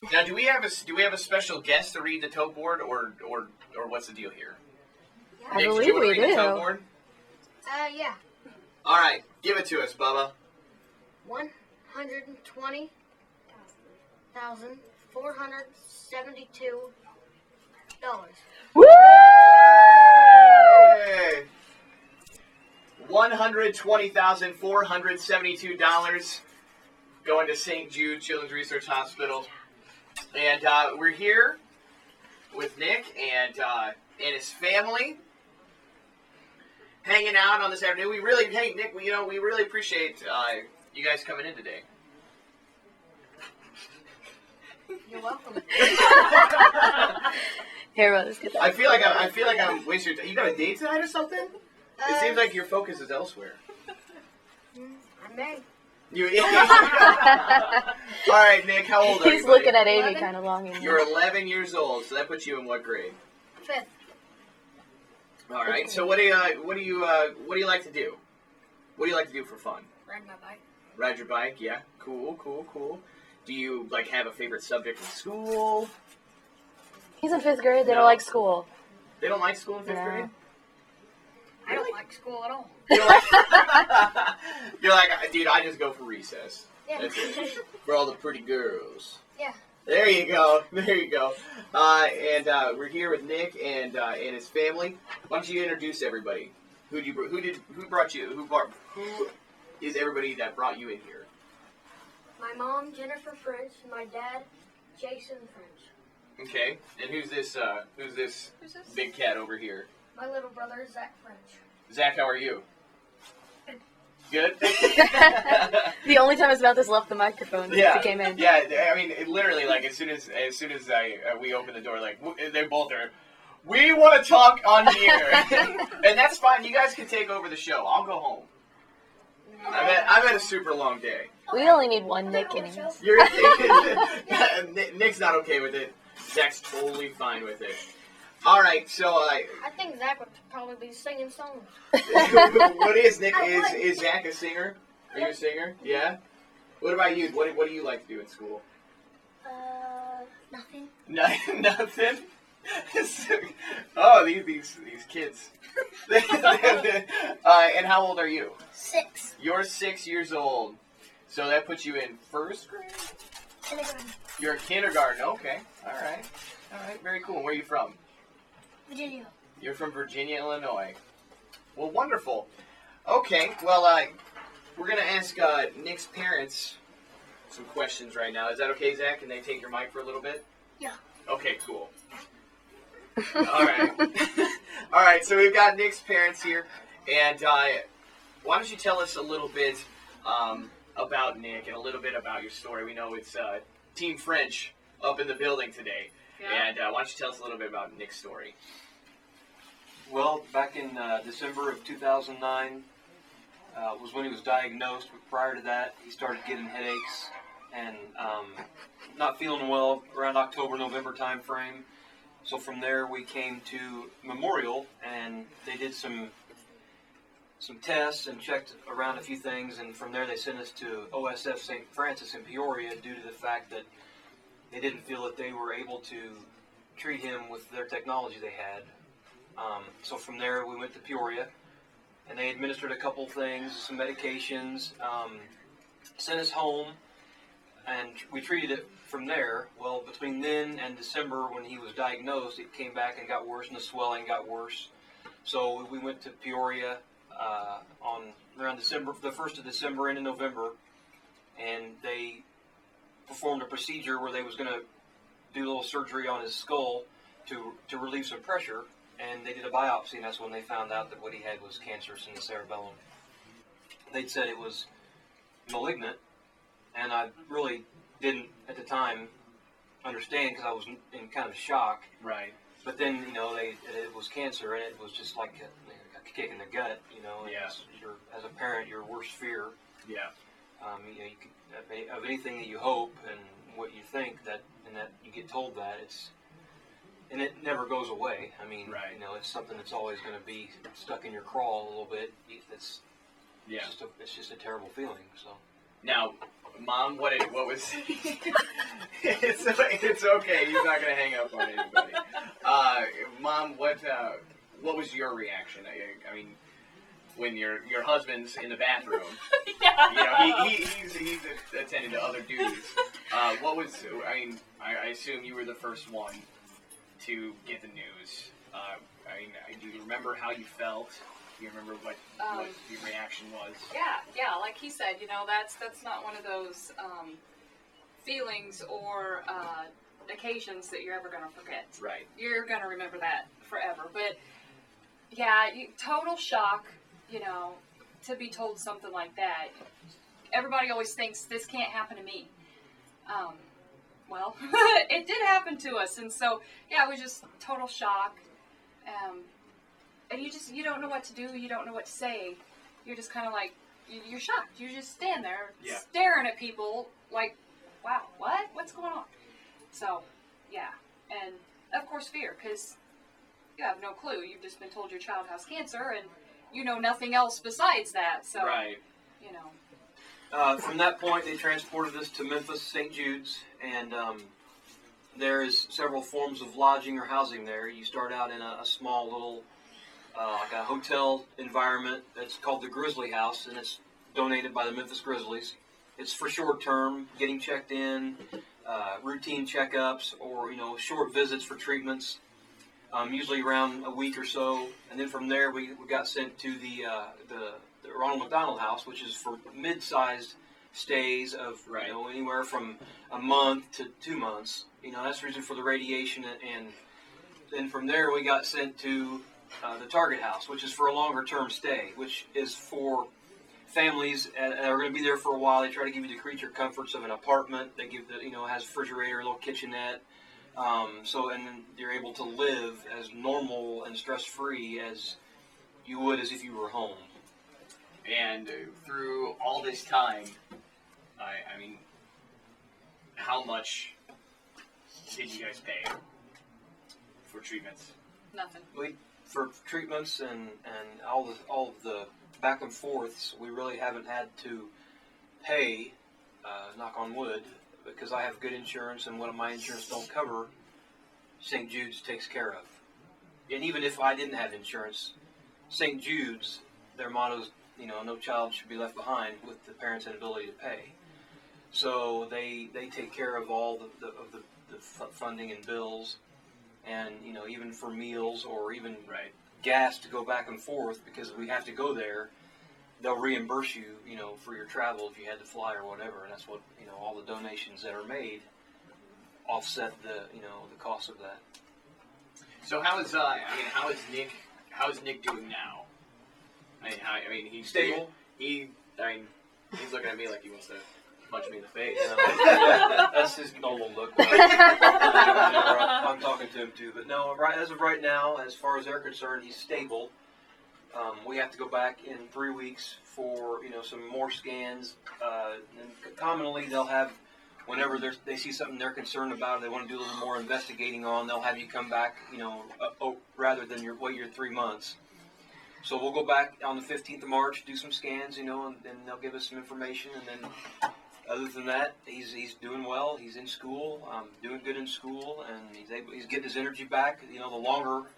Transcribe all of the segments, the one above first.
Now, do we have a special guest to read the tote board, or what's the deal here? I Nick, believe do you want to we read the do. tote board? Yeah. All right, give it to us, Bubba. $120,472. Woo! Hey. $120,472 going to St. Jude Children's Research Hospital. And we're here with Nick and his family, hanging out on this afternoon. Nick, we really appreciate you guys coming in today. You're welcome. Here, let's get that. I feel like I'm wasting your time. You got a date tonight or something? It seems like your focus is elsewhere. I may. All right, Nick, how old are you? He's looking at Amy 11? kind of longing. You're 11 years old, so that puts you in what grade? 5th. All right. So what do you like to do? What do you like to do for fun? Ride my bike. Ride your bike? Yeah. Cool. Do you have a favorite subject in school? He's in 5th grade. They No. don't like school. They don't like school in 5th No. grade? I don't like school at all. You're like, dude, I just go for recess. Yeah. That's it. For all the pretty girls. Yeah. There you go. And we're here with Nick and his family. Why don't you introduce everybody? Who is everybody that brought you in here? My mom, Jennifer French, and my dad, Jason French. Okay. And who's this big cat over here? My little brother, Zach French. Zach, how are you? Good. The only time his mouth has left the microphone since he came in. Yeah. I mean, literally, like as soon as we open the door, like they both are. We want to talk on here, and that's fine. You guys can take over the show. I'll go home. I've had a super long day. We only need one Nick in here. Nick's not okay with it. Zach's totally fine with it. All right, so I think Zach would probably be singing songs. what is Nick? Is Zach a singer? Are you a singer? Yeah. What about you? What do you like to do in school? Nothing. Nothing. Oh, these kids. And how old are you? 6. You're 6 years old. So that puts you in 1st grade? Kindergarten. You're in kindergarten. Okay. All right. Very cool. Where are you from? Virginia. You're from Virginia, Illinois. Well, wonderful. Okay. Well, we're going to ask Nick's parents some questions right now. Is that okay, Zach? Can they take your mic for a little bit? Yeah. Okay, cool. All right. All right, so we've got Nick's parents here. And why don't you tell us a little bit about Nick and a little bit about your story. We know it's Team French up in the building today. Yeah. And why don't you tell us a little bit about Nick's story? Well, back in December of 2009 was when he was diagnosed. But prior to that, he started getting headaches and not feeling well around October, November time frame. So from there, we came to Memorial, and they did some tests and checked around a few things. And from there, they sent us to OSF St. Francis in Peoria due to the fact that they didn't feel that they were able to treat him with their technology they had. So from there, we went to Peoria, and they administered a couple things, some medications, sent us home, and we treated it from there. Well, between then and December, when he was diagnosed, it came back and got worse, and the swelling got worse. So we went to Peoria on around December, the 1st of December into November, and they performed a procedure where they was going to do a little surgery on his skull to relieve some pressure, and they did a biopsy, and that's when they found out that what he had was cancerous in the cerebellum. They'd said it was malignant, and I really didn't at the time understand because I was in kind of shock. Right. But then, it was cancer, and it was just like a kick in the gut, Yeah. As a parent, your worst fear. Yeah. You could, of anything that you hope and what you think that you get told that and it never goes away. I mean, right. It's something that's always going to be stuck in your craw a little bit. It's just a terrible feeling. So. Now, Mom, what was? it's okay. He's not gonna hang up on anybody. Mom, what was your reaction? I mean, when your husband's in the bathroom, he's attending to other duties. What was? I mean, I assume you were the first one to get the news. Do you remember how you felt? Do you remember what your reaction was? Yeah, like he said, that's not one of those feelings or occasions that you're ever going to forget. Right. You're going to remember that forever. But, yeah, total shock, to be told something like that. Everybody always thinks this can't happen to me. Well, it did happen to us. And so, yeah, it was just total shock. And you don't know what to do. You don't know what to say. You're just kind of like, you're shocked. You just stand there staring at people like, wow, what? What's going on? So, yeah. And, of course, fear, because you have no clue. You've just been told your child has cancer, and you know nothing else besides that. So, right. From that point, they transported us to Memphis, St. Jude's, and there is several forms of lodging or housing there. You start out in a small little, like a hotel environment that's called the Grizzly House, and it's donated by the Memphis Grizzlies. It's for short term, getting checked in, routine checkups, or short visits for treatments, usually around a week or so. And then from there, we got sent to the Ronald McDonald House, which is for mid-sized stays of anywhere from a month to 2 months. That's the reason for the radiation. And then from there, we got sent to the Target House, which is for a longer term stay, which is for families that are going to be there for a while. They try to give you the creature comforts of an apartment. They give has a refrigerator, a little kitchenette. And then you're able to live as normal and stress-free as you would as if you were home. And through all this time, I mean, how much did you guys pay for treatments? Nothing. For treatments and all of the back and forths, we really haven't had to pay, knock on wood, because I have good insurance, and what my insurance don't cover, St. Jude's takes care of. And even if I didn't have insurance, St. Jude's, their motto is, no child should be left behind with the parents' inability to pay. So they take care of all the funding and bills, and even for meals or even gas to go back and forth, because we have to go there. They'll reimburse you, for your travel if you had to fly or whatever, and that's what all the donations that are made offset the the cost of that. So how is Nick doing now? He's stable. He's looking at me like he wants to punch me in the face. That's his normal look. I'm talking to him too, but no. As of right now, as far as they're concerned, he's stable. We have to go back in 3 weeks for some more scans. And commonly, they'll have whenever they see something they're concerned about, they want to do a little more investigating on. They'll have you come back, rather than wait your 3 months. So we'll go back on the 15th of March, do some scans, and they'll give us some information. And then, other than that, he's doing well. He's in school, doing good in school, and he's getting his energy back. The longer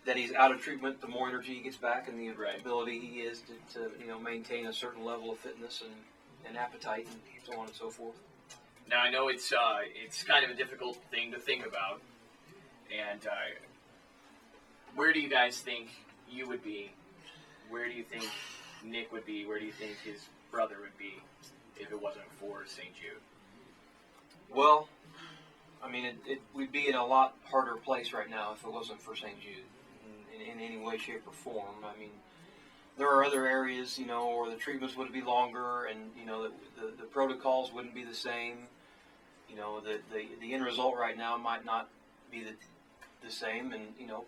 that he's out of treatment, the more energy he gets back, and the ability he is to maintain a certain level of fitness and appetite, and so on and so forth. Now I know it's kind of a difficult thing to think about, and where do you guys think you would be? Where do you think Nick would be? Where do you think his brother would be if it wasn't for St. Jude? Well, we'd be in a lot harder place right now if it wasn't for St. Jude in any way, shape, or form. There are other areas, where the treatments would be longer, and the protocols wouldn't be the same. The end result right now might not be the same, and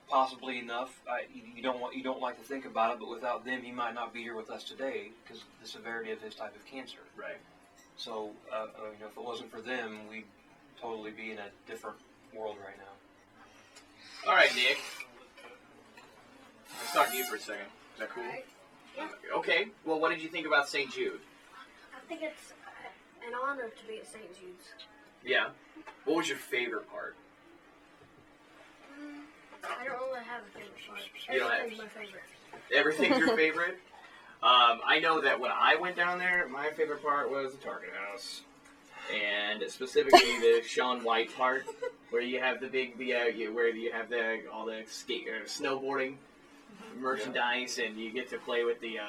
possibly enough. You don't like to think about it, but without them, he might not be here with us today because the severity of his type of cancer. Right. So, if it wasn't for them, we'd totally be in a different world right now. All right, Nick. Let's talk to you for a second. Is that cool? Right. Yeah. Okay. Well, what did you think about St. Jude? think it's an honor to be at St. Jude's. Yeah. What was your favorite part? I don't really have a favorite part. You don't have- Everything's my favorite. Everything's your favorite? I know that when I went down there, my favorite part was the Target House. And specifically the Shaun White part, where you have the big, where you have all the snowboarding merchandise, and you get to play with the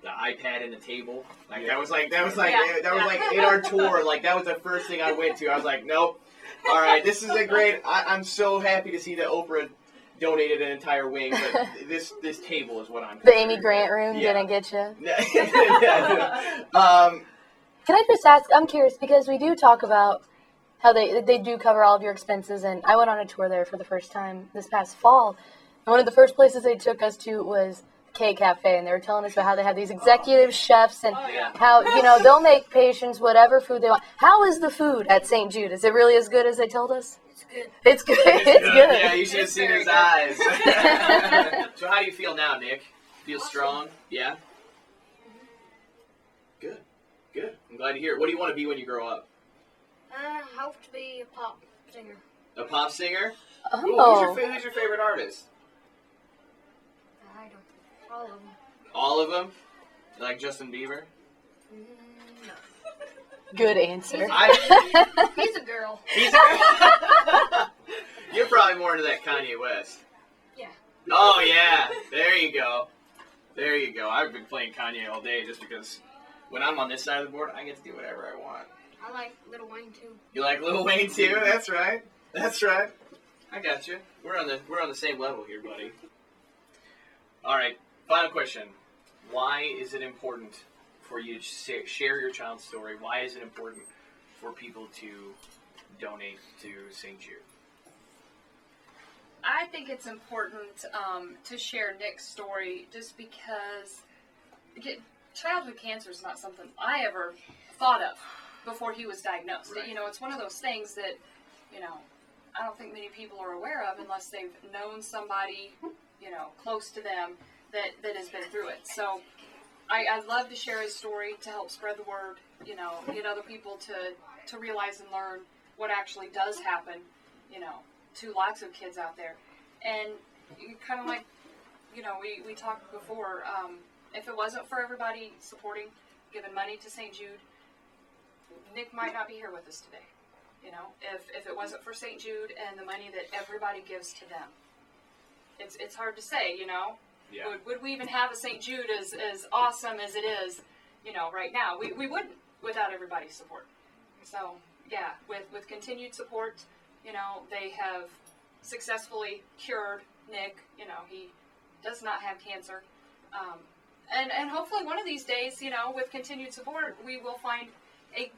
iPad and the table. Like that was like in our tour. Like that was the first thing I went to. I was like, nope. All right, this is a great. I'm so happy to see that Oprah donated an entire wing, but this table is what I'm. The Amy Grant room didn't get you. Can I just ask? I'm curious because we do talk about how they do cover all of your expenses, and I went on a tour there for the first time this past fall. And one of the first places they took us to was Cake Cafe, and they were telling us about how they have these executive chefs and how they'll make patients whatever food they want. How is the food at St. Jude? Is it really as good as they told us? It's good. It's good. It's good. Yeah, you should have seen his eyes. So how do you feel now, Nick? Feel strong? Yeah? Good. Good. I'm glad to hear it. What do you want to be when you grow up? I hope to be a pop singer. A pop singer? Oh. Cool. Who's your favorite artist? I don't. All of them. All of them? You like Justin Bieber? No. Good answer. He's a girl. You're probably more into that Kanye West. Yeah. Oh, yeah. There you go. There you go. I've been playing Kanye all day just because when I'm on this side of the board, I get to do whatever I want. I like Lil Wayne too. You like Lil Wayne too? That's right. That's right. I got you. We're on the same level here, buddy. All right. Final question. Why is it important for you to share your child's story? Why is it important for people to donate to St. Jude? I think it's important to share Nick's story just because childhood cancer is not something I ever thought of before he was diagnosed. Right. It's one of those things that, I don't think many people are aware of unless they've known somebody, close to them that has been through it. So I'd love to share his story to help spread the word, get other people to realize and learn what actually does happen, to lots of kids out there. And kind of like, we talked before, if it wasn't for everybody supporting, giving money to St. Jude, Nick might not be here with us today. If it wasn't for St. Jude and the money that everybody gives to them, it's hard to say, Yeah. Would we even have a St. Jude as awesome as it is, right now? We wouldn't without everybody's support. So, yeah, with continued support, they have successfully cured Nick. He does not have cancer. And hopefully one of these days, with continued support, we will find a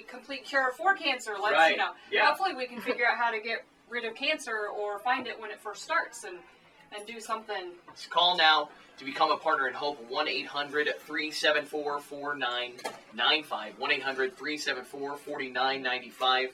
complete cure for cancer. Right. Yeah. Hopefully we can figure out how to get rid of cancer or find it when it first starts and do something. So call now to become a partner in Hope. 1-800-374-4995. 1-800-374-4995.